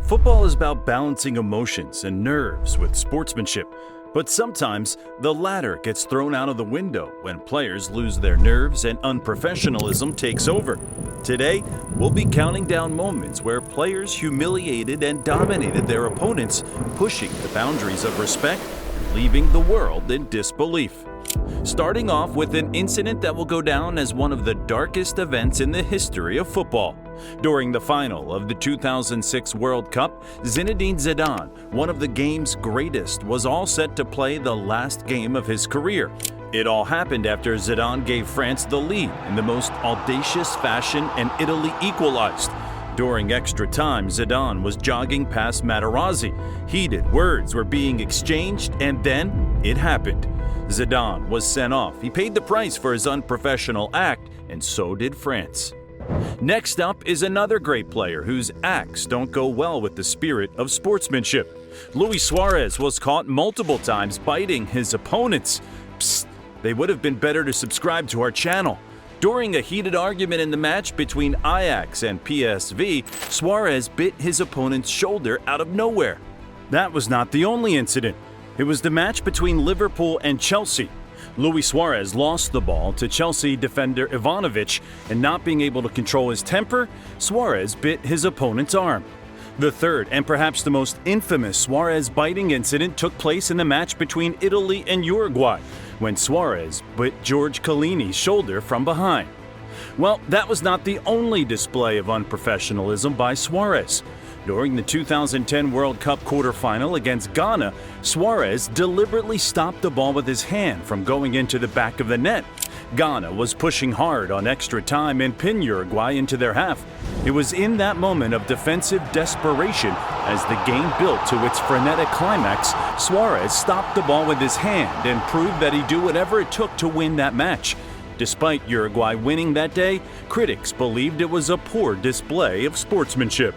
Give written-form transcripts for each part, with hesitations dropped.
Football is about balancing emotions and nerves with sportsmanship, but sometimes the latter gets thrown out of the window when players lose their nerves and unprofessionalism takes over. Today, we'll be counting down moments where players humiliated and dominated their opponents, pushing the boundaries of respect and leaving the world in disbelief. Starting off with an incident that will go down as one of the darkest events in the history of football. During the final of the 2006 World Cup, Zinedine Zidane, one of the game's greatest, was all set to play the last game of his career. It all happened after Zidane gave France the lead in the most audacious fashion and Italy equalized. During extra time, Zidane was jogging past Materazzi. Heated words were being exchanged, and then it happened. Zidane was sent off. He paid the price for his unprofessional act, and so did France. Next up is another great player whose acts don't go well with the spirit of sportsmanship. Luis Suarez was caught multiple times biting his opponents. Psst, they would have been better to subscribe to our channel. During a heated argument in the match between Ajax and PSV, Suarez bit his opponent's shoulder out of nowhere. That was not the only incident. It was the match between Liverpool and Chelsea. Luis Suarez lost the ball to Chelsea defender Ivanovic, and not being able to control his temper, Suarez bit his opponent's arm. The third and perhaps the most infamous Suarez biting incident took place in the match between Italy and Uruguay, when Suarez bit George Chiellini's shoulder from behind. Well, that was not the only display of unprofessionalism by Suarez. During the 2010 World Cup quarterfinal against Ghana, Suarez deliberately stopped the ball with his hand from going into the back of the net. Ghana was pushing hard on extra time and pinned Uruguay into their half. It was in that moment of defensive desperation, as the game built to its frenetic climax, Suarez stopped the ball with his hand and proved that he'd do whatever it took to win that match. Despite Uruguay winning that day, critics believed it was a poor display of sportsmanship.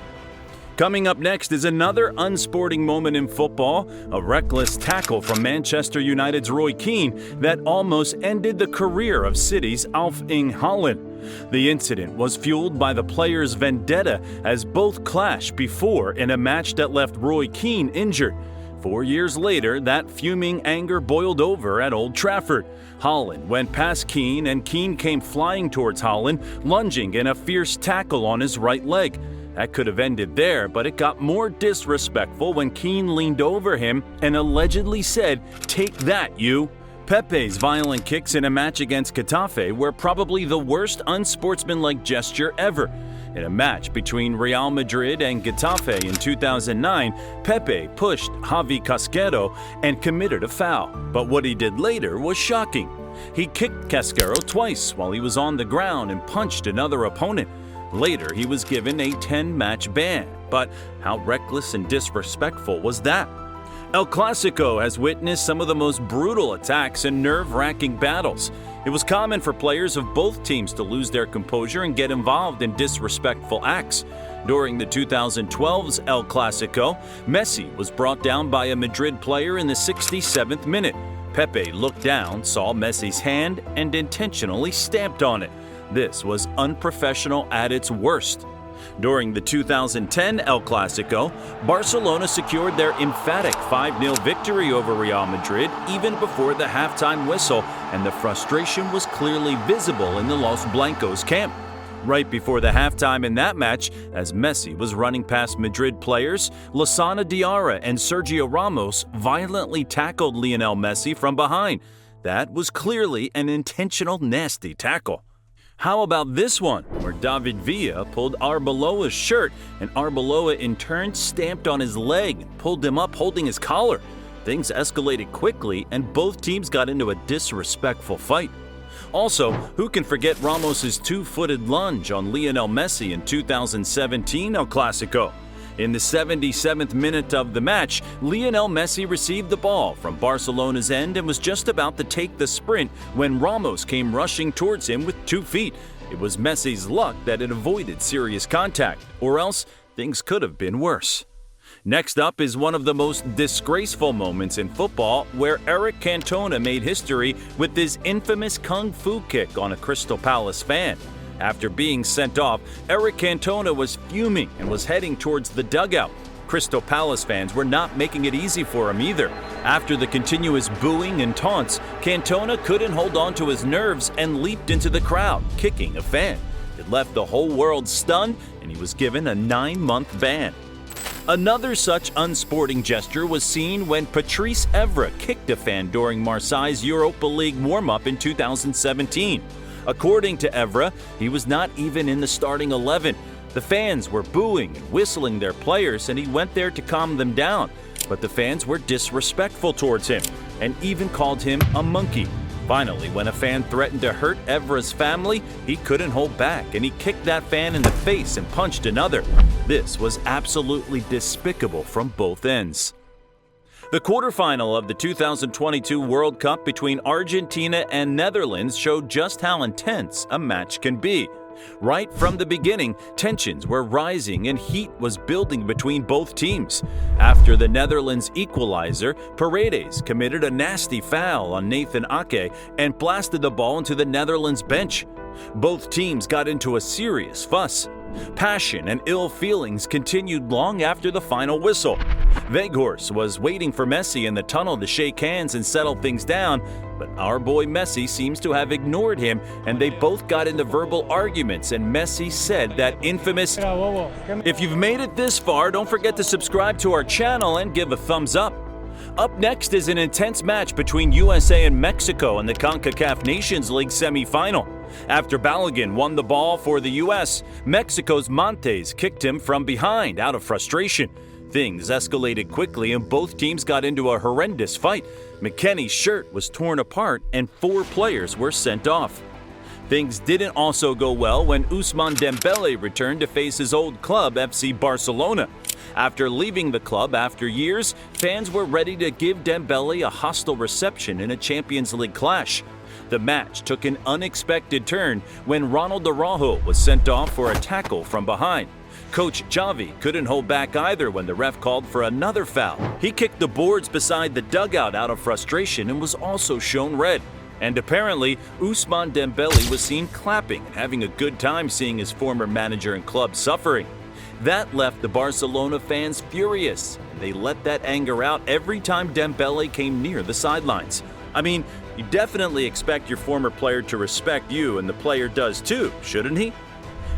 Coming up next is another unsporting moment in football, a reckless tackle from Manchester United's Roy Keane that almost ended the career of City's Erling Haaland. The incident was fueled by the players' vendetta as both clashed before in a match that left Roy Keane injured. 4 years later, that fuming anger boiled over at Old Trafford. Haaland went past Keane, and Keane came flying towards Haaland, lunging in a fierce tackle on his right leg. That could have ended there, but it got more disrespectful when Keane leaned over him and allegedly said, "Take that, you." Pepe's violent kicks in a match against Getafe were probably the worst unsportsmanlike gesture ever. In a match between Real Madrid and Getafe in 2009, Pepe pushed Javi Casquero and committed a foul, but what he did later was shocking. He kicked Casquero twice while he was on the ground and punched another opponent. Later, he was given a 10-match ban, but how reckless and disrespectful was that? El Clasico has witnessed some of the most brutal attacks and nerve-wracking battles. It was common for players of both teams to lose their composure and get involved in disrespectful acts. During the 2012's El Clasico, Messi was brought down by a Madrid player in the 67th minute. Pepe looked down, saw Messi's hand, and intentionally stamped on it. This was unprofessional at its worst. During the 2010 El Clasico, Barcelona secured their emphatic 5-0 victory over Real Madrid even before the halftime whistle, and the frustration was clearly visible in the Los Blancos camp. Right before the halftime in that match, as Messi was running past Madrid players, Lassana Diarra and Sergio Ramos violently tackled Lionel Messi from behind. That was clearly an intentional nasty tackle. How about this one, where David Villa pulled Arbeloa's shirt, and Arbeloa in turn stamped on his leg and pulled him up holding his collar? Things escalated quickly, and both teams got into a disrespectful fight. Also, who can forget Ramos's two-footed lunge on Lionel Messi in 2017 El Clasico? In the 77th minute of the match, Lionel Messi received the ball from Barcelona's end and was just about to take the sprint when Ramos came rushing towards him with 2 feet. It was Messi's luck that it avoided serious contact, or else things could have been worse. Next up is one of the most disgraceful moments in football, where Eric Cantona made history with his infamous kung fu kick on a Crystal Palace fan. After being sent off, Eric Cantona was fuming and was heading towards the dugout. Crystal Palace fans were not making it easy for him either. After the continuous booing and taunts, Cantona couldn't hold on to his nerves and leaped into the crowd, kicking a fan. It left the whole world stunned, and he was given a 9-month ban. Another such unsporting gesture was seen when Patrice Evra kicked a fan during Marseille's Europa League warm-up in 2017. According to Evra, he was not even in the starting 11. The fans were booing and whistling their players, and he went there to calm them down. But the fans were disrespectful towards him and even called him a monkey. Finally, when a fan threatened to hurt Evra's family, he couldn't hold back, and he kicked that fan in the face and punched another. This was absolutely despicable from both ends. The quarterfinal of the 2022 World Cup between Argentina and Netherlands showed just how intense a match can be. Right from the beginning, tensions were rising and heat was building between both teams. After the Netherlands equalizer, Paredes committed a nasty foul on Nathan Ake and blasted the ball into the Netherlands bench. Both teams got into a serious fuss. Passion and ill feelings continued long after the final whistle. Weghorst was waiting for Messi in the tunnel to shake hands and settle things down, but our boy Messi seems to have ignored him, and they both got into verbal arguments, and Messi said that infamous, "If you've made it this far, don't forget to subscribe to our channel and give a thumbs up." Up next is an intense match between USA and Mexico in the CONCACAF Nations League semi-final. After Balogun won the ball for the U.S., Mexico's Montes kicked him from behind out of frustration. Things escalated quickly and both teams got into a horrendous fight. McKennie's shirt was torn apart and 4 players were sent off. Things didn't also go well when Ousmane Dembele returned to face his old club, FC Barcelona. After leaving the club after years, fans were ready to give Dembele a hostile reception in a Champions League clash. The match took an unexpected turn when Ronald Araujo was sent off for a tackle from behind. Coach Xavi couldn't hold back either when the ref called for another foul. He kicked the boards beside the dugout out of frustration and was also shown red. And apparently, Ousmane Dembele was seen clapping and having a good time seeing his former manager and club suffering. That left the Barcelona fans furious, and they let that anger out every time Dembele came near the sidelines. I mean, you definitely expect your former player to respect you, and the player does too, shouldn't he?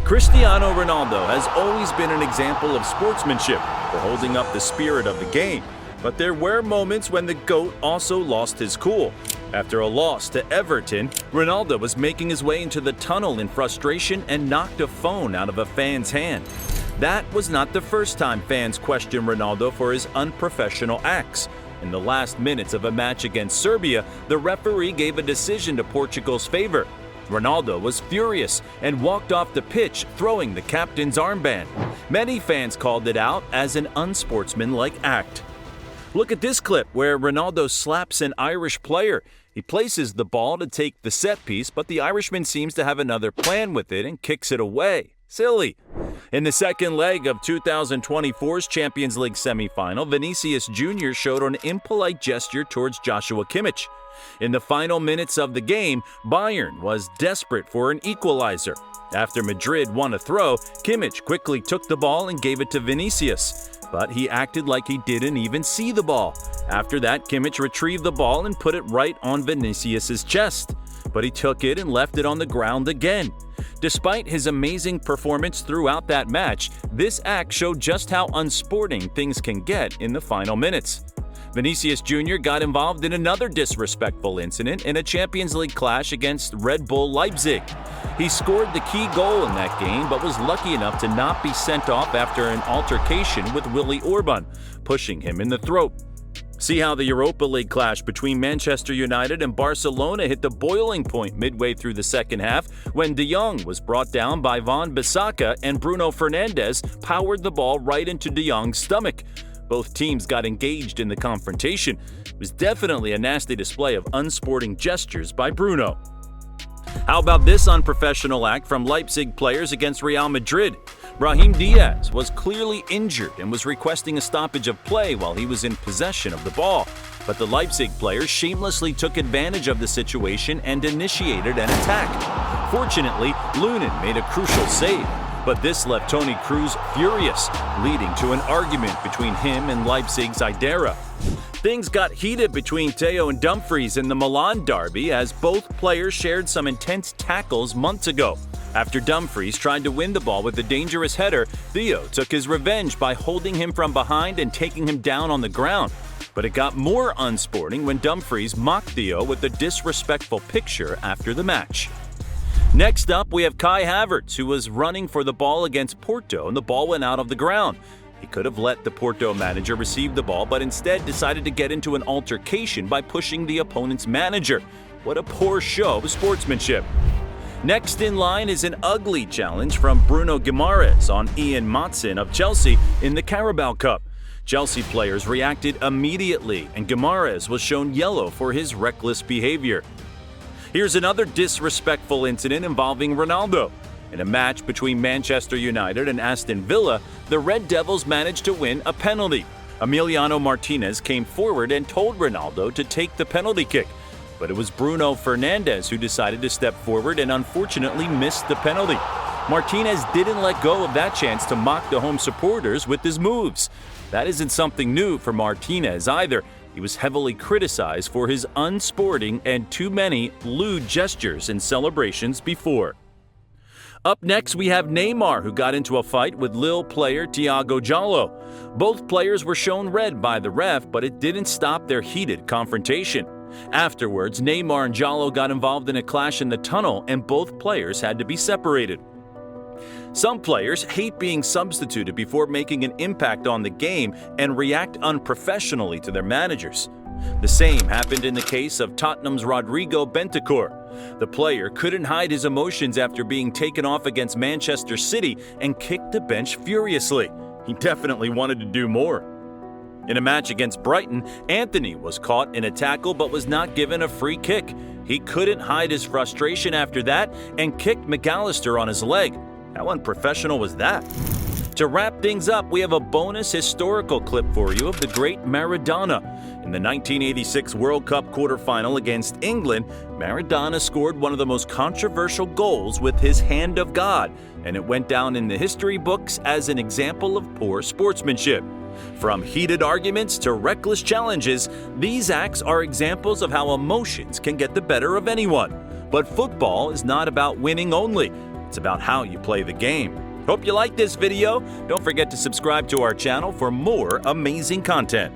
Cristiano Ronaldo has always been an example of sportsmanship for holding up the spirit of the game, but there were moments when the GOAT also lost his cool. After a loss to Everton, Ronaldo was making his way into the tunnel in frustration and knocked a phone out of a fan's hand. That was not the first time fans questioned Ronaldo for his unprofessional acts. In the last minutes of a match against Serbia, the referee gave a decision to Portugal's favor. Ronaldo was furious and walked off the pitch, throwing the captain's armband. Many fans called it out as an unsportsmanlike act. Look at this clip where Ronaldo slaps an Irish player. He places the ball to take the set piece, but the Irishman seems to have another plan with it and kicks it away. Silly. In the second leg of 2024's Champions League semi-final, Vinicius Jr showed an impolite gesture towards Joshua Kimmich. In the final minutes of the game, Bayern was desperate for an equalizer. After Madrid won a throw, Kimmich quickly took the ball and gave it to Vinicius. But he acted like he didn't even see the ball. After that, Kimmich retrieved the ball and put it right on Vinicius' chest. But he took it and left it on the ground again. Despite his amazing performance throughout that match, this act showed just how unsporting things can get in the final minutes. Vinicius Jr got involved in another disrespectful incident in a Champions League clash against Red Bull Leipzig. He scored the key goal in that game, but was lucky enough to not be sent off after an altercation with Willy Orban, pushing him in the throat. See how the Europa League clash between Manchester United and Barcelona hit the boiling point midway through the second half when De Jong was brought down by Van Bissaka and Bruno Fernandes powered the ball right into De Jong's stomach. Both teams got engaged in the confrontation. It was definitely a nasty display of unsporting gestures by Bruno. How about this unprofessional act from Leipzig players against Real Madrid? Brahim Diaz was clearly injured and was requesting a stoppage of play while he was in possession of the ball. But the Leipzig players shamelessly took advantage of the situation and initiated an attack. Fortunately, Lunin made a crucial save. but this left Toni Kroos furious, leading to an argument between him and Leipzig's Idera. Things got heated between Theo and Dumfries in the Milan derby as both players shared some intense tackles months ago. After Dumfries tried to win the ball with a dangerous header, Theo took his revenge by holding him from behind and taking him down on the ground. But it got more unsporting when Dumfries mocked Theo with a disrespectful picture after the match. Next up, we have Kai Havertz, who was running for the ball against Porto and the ball went out of the ground. He could have let the Porto manager receive the ball, but instead decided to get into an altercation by pushing the opponent's manager. What a poor show of sportsmanship. Next in line is an ugly challenge from Bruno Guimaraes on Ian Maatsen of Chelsea in the Carabao Cup. Chelsea players reacted immediately, and Guimaraes was shown yellow for his reckless behavior. Here's another disrespectful incident involving Ronaldo. In a match between Manchester United and Aston Villa, the Red Devils managed to win a penalty. Emiliano Martinez came forward and told Ronaldo to take the penalty kick, but it was Bruno Fernandes who decided to step forward and unfortunately missed the penalty. Martinez didn't let go of that chance to mock the home supporters with his moves. That isn't something new for Martinez either. He was heavily criticized for his unsporting and too many lewd gestures and celebrations before. Up next, we have Neymar, who got into a fight with Lille player Thiago Jallo. Both players were shown red by the ref, but it didn't stop their heated confrontation. Afterwards, Neymar and Jallo got involved in a clash in the tunnel, and both players had to be separated. Some players hate being substituted before making an impact on the game and react unprofessionally to their managers. The same happened in the case of Tottenham's Rodrigo Bentancur. The player couldn't hide his emotions after being taken off against Manchester City and kicked the bench furiously. He definitely wanted to do more. In a match against Brighton, Anthony was caught in a tackle but was not given a free kick. He couldn't hide his frustration after that and kicked McAllister on his leg. How unprofessional was that? To wrap things up, we have a bonus historical clip for you of the great Maradona. In the 1986 World Cup quarterfinal against England, Maradona scored one of the most controversial goals with his hand of God, and it went down in the history books as an example of poor sportsmanship. From heated arguments to reckless challenges, these acts are examples of how emotions can get the better of anyone. But football is not about winning only. It's about how you play the game. Hope you liked this video. Don't forget to subscribe to our channel for more amazing content.